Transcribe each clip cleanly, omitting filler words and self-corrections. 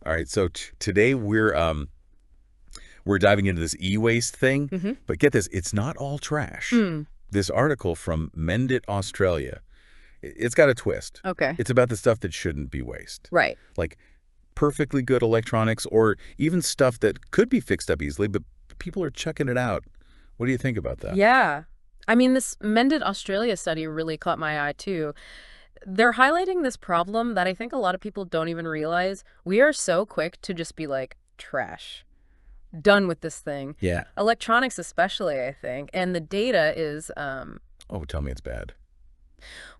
All right, so today we're diving into this e-waste thing, but get this, it's not all trash. This article from Mend It, Australia, it's got a twist. Okay. It's about the stuff that shouldn't be waste. Right. Like perfectly good electronics or even stuff that could be fixed up easily, but people are chucking it out. What do you think about that? Yeah. I mean, this Mended Australia study really caught my eye, too. They're highlighting this problem that I think a lot of people don't even realize. We are so quick to just be like, trash. Done with this thing. Yeah. Electronics especially, I think. And the data is, Oh, tell me it's bad.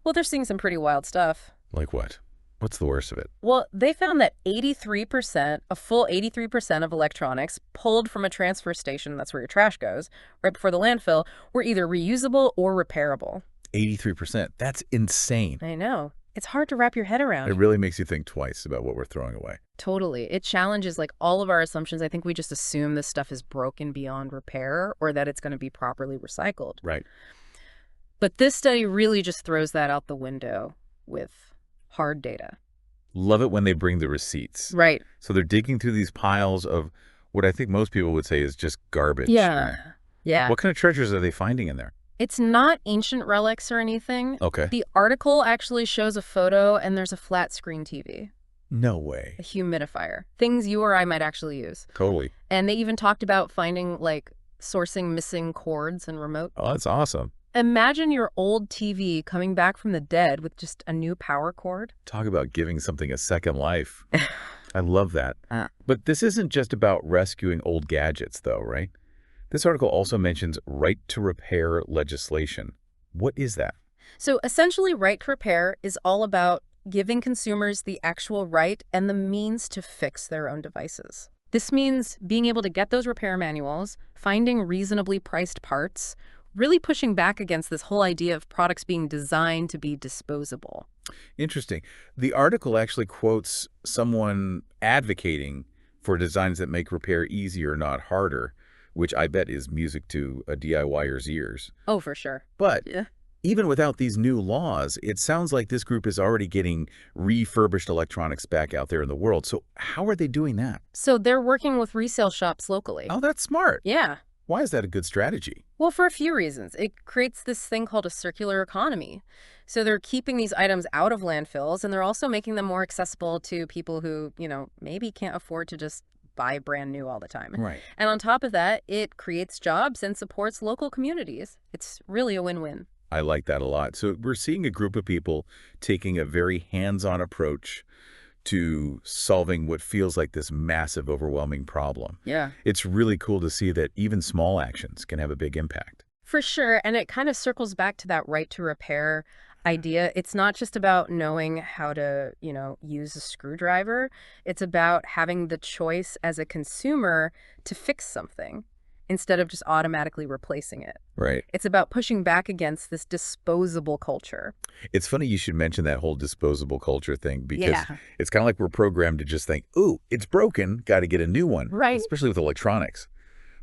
well, they're seeing some pretty wild stuff. Like what? What's the worst of it? Well, they found that 83%, a full 83% of electronics pulled from a transfer station, that's where your trash goes, right before the landfill, were either reusable or repairable. 83%. That's insane. I know. It's hard to wrap your head around. It really makes you think twice about what we're throwing away. Totally. It challenges like all of our assumptions. I think we just assume this stuff is broken beyond repair or that it's going to be properly recycled. Right. But this study really just throws that out the window with hard data. Love it when they bring the receipts. Right. So they're digging through these piles of what I think most people would say is just garbage. Yeah. Yeah. What kind of treasures are they finding in there? It's not ancient relics or anything. Okay. The article actually shows a photo and there's a flat screen TV, No way. a humidifier, things you or I might actually use. Totally. And they even talked about finding like sourcing missing cords and remote. Oh, that's awesome. Imagine your old TV coming back from the dead with just a new power cord. Talk about giving something a second life. I love that. Uh. But this isn't just about rescuing old gadgets, though, right? This article also mentions right to repair legislation. What is that? So essentially, right to repair is all about giving consumers the actual right and the means to fix their own devices. This means being able to get those repair manuals, finding reasonably priced parts, really pushing back against this whole idea of products being designed to be disposable. Interesting. The article actually quotes someone advocating for designs that make repair easier, not harder, which I bet is music to a DIYer's ears. Oh, for sure. But Yeah. even without these new laws, it sounds like this group is already getting refurbished electronics back out there in the world. So how are they doing that? So they're working with resale shops locally. Oh, that's smart. Yeah. Why is that a good strategy? Well, for a few reasons. It creates this thing called a circular economy. So they're keeping these items out of landfills, and they're also making them more accessible to people who, maybe can't afford to just buy brand new all the time. Right. And on top of that, it creates jobs and supports local communities. It's really a win-win. I like that a lot. So we're seeing a group of people taking a very hands-on approach to solving what feels like this massive, overwhelming problem. Yeah. It's really cool to see that even small actions can have a big impact. For sure. And it kind of circles back to that right to repair idea. It's not just about knowing how to, use a screwdriver. It's about having the choice as a consumer to fix something instead of just automatically replacing it. Right. It's about pushing back against this disposable culture. It's funny you should mention that whole disposable culture thing because Yeah. it's kind of like we're programmed to just think, ooh, it's broken, got to get a new one. Right. Especially with electronics.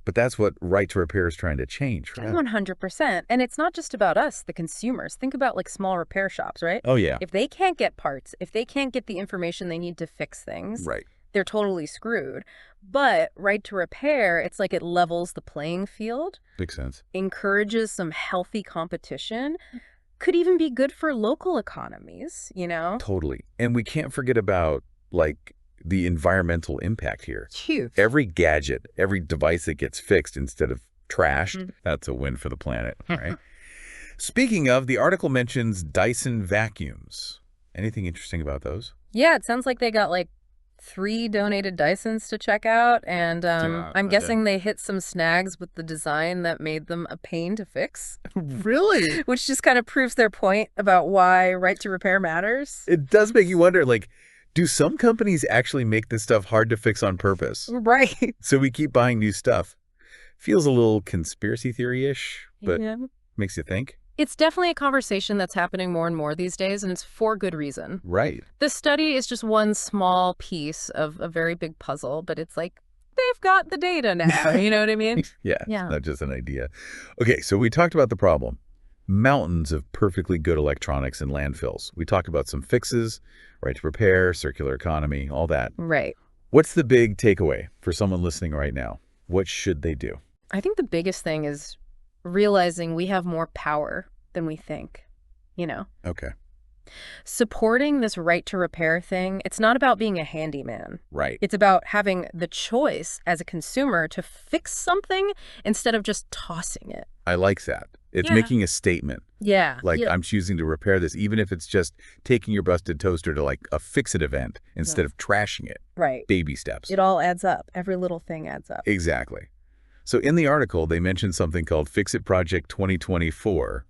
But that's what right to repair is trying to change. Right? 100%. And it's not just about us, the consumers. Think about like small repair shops, right? Oh, yeah. If they can't get parts, if they can't get the information they need to fix things, Right. they're totally screwed. But right to repair, it's like it levels the playing field, Makes sense. encourages some healthy competition, could even be good for local economies, Totally. And we can't forget about, like, the environmental impact here. Huge. Every gadget, every device that gets fixed instead of trashed, that's a win for the planet, right? Speaking of, the article mentions Dyson vacuums. Anything interesting about those? Yeah, it sounds like they got like 3 donated Dysons to check out, and I'm guessing they hit some snags with the design that made them a pain to fix. Really? Which just kind of proves their point about why right to repair matters. It does make you wonder, like, do some companies actually make this stuff hard to fix on purpose? Right. So we keep buying new stuff. Feels a little conspiracy theory-ish, but Yeah. makes you think. It's definitely a conversation that's happening more and more these days, and it's for good reason. Right. This study is just one small piece of a very big puzzle, but it's like, they've got the data now, you know what I mean? Yeah, Yeah. it's not just an idea. Okay, so we talked about the problem. Mountains of perfectly good electronics in landfills. We talked about some fixes, right to repair, circular economy, all that. Right. What's the big takeaway for someone listening right now? What should they do? I think the biggest thing is realizing we have more power than we think, you know? Okay. Supporting this right to repair thing, it's not about being a handyman. Right. It's about having the choice as a consumer to fix something instead of just tossing it. I like that. It's Yeah. making a statement. Yeah. Like, Yeah. I'm choosing to repair this, even if it's just taking your busted toaster to like a fix-it event instead of trashing it. Right. Baby steps. It all adds up. Every little thing adds up. Exactly. So in the article, they mentioned something called Fix It Project 2024.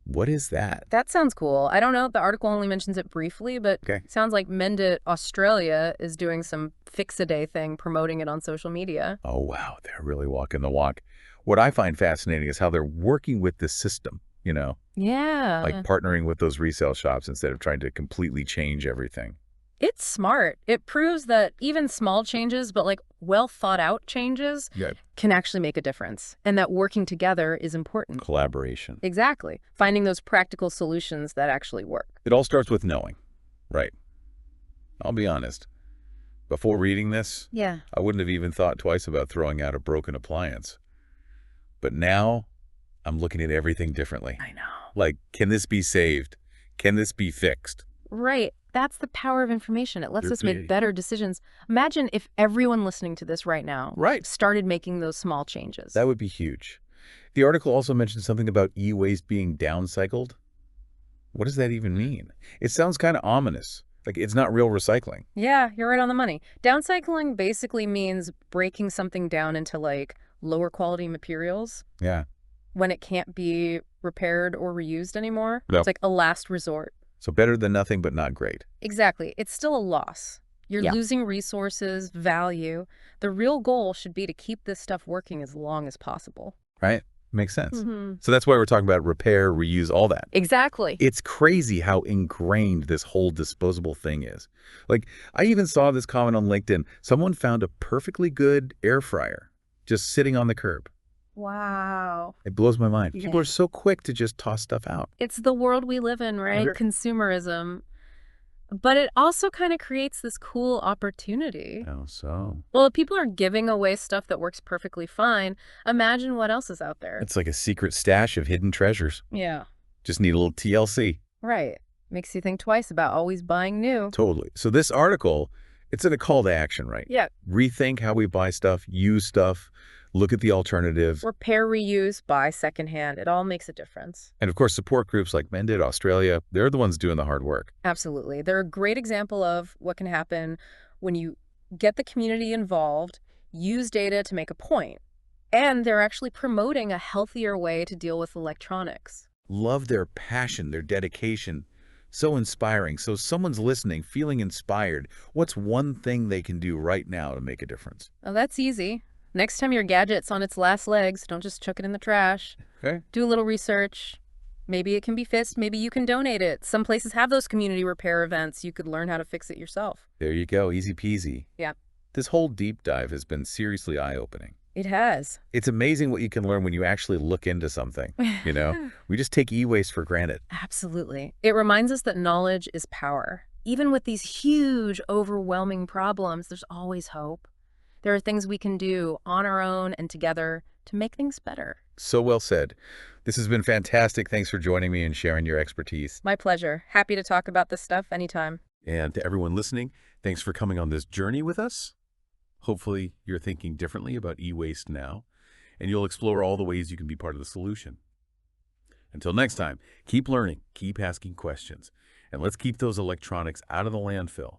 What is that? That sounds cool. I don't know. The article only mentions it briefly, but Okay. it sounds like Mend It Australia is doing some fix-a-day thing, promoting it on social media. Oh, wow. They're really walking the walk. What I find fascinating is how they're working with the system, Yeah. like partnering with those resale shops instead of trying to completely change everything. It's smart. It proves that even small changes, but like well thought out changes, Yeah. can actually make a difference, and that working together is important. Collaboration. Exactly. Finding those practical solutions that actually work. It all starts with knowing. Right. I'll be honest. Before reading this, Yeah. I wouldn't have even thought twice about throwing out a broken appliance. But now, I'm looking at everything differently. I know. Like, can this be saved? Can this be fixed? Right. That's the power of information. It lets us Yeah. make better decisions. Imagine if everyone listening to this right now Right. started making those small changes. That would be huge. The article also mentioned something about e-waste being downcycled. What does that even mean? It sounds kind of ominous. Like it's not real recycling. Yeah, you're right on the money. Downcycling basically means breaking something down into like lower quality materials Yeah. when it can't be repaired or reused anymore. Yep. It's like a last resort. So better than nothing, but not great. Exactly. It's still a loss. You're Yeah. losing resources, value. The real goal should be to keep this stuff working as long as possible. Right? Makes sense. Mm-hmm. So that's why we're talking about repair, reuse, all that. Exactly. It's crazy how ingrained this whole disposable thing is. Like, I even saw this comment on LinkedIn. Someone found a perfectly good air fryer just sitting on the curb. Wow. It blows my mind. Yeah. People are so quick to just toss stuff out. It's the world we live in, right? Okay. Consumerism. But it also kind of creates this cool opportunity. Oh, so? Well, if people are giving away stuff that works perfectly fine, imagine what else is out there. It's like a secret stash of hidden treasures. Yeah. Just need a little TLC. Right. Makes you think twice about always buying new. Totally. So this article, it's in a call to action, right? Yeah. Rethink how we buy stuff, use stuff, look at the alternatives. Repair, reuse, buy secondhand. It all makes a difference. And of course, support groups like Mend It Australia, they're the ones doing the hard work. Absolutely. They're a great example of what can happen when you get the community involved, use data to make a point, and they're actually promoting a healthier way to deal with electronics. Love their passion, their dedication. So inspiring. So someone's listening, feeling inspired. What's one thing they can do right now to make a difference? Oh, that's easy. Next time your gadget's on its last legs, don't just chuck it in the trash. Okay. Do a little research. Maybe it can be fixed. Maybe you can donate it. Some places have those community repair events. You could learn how to fix it yourself. There you go. Easy peasy. Yeah. This whole deep dive has been seriously eye-opening. It has. It's amazing what you can learn when you actually look into something, We just take e-waste for granted. Absolutely. It reminds us that knowledge is power. Even with these huge, overwhelming problems, there's always hope. There are things we can do on our own and together to make things better. So well said. This has been fantastic. Thanks for joining me and sharing your expertise. My pleasure. Happy to talk about this stuff anytime. And to everyone listening, thanks for coming on this journey with us. Hopefully, you're thinking differently about e-waste now, and you'll explore all the ways you can be part of the solution. Until next time, keep learning, keep asking questions, and let's keep those electronics out of the landfill.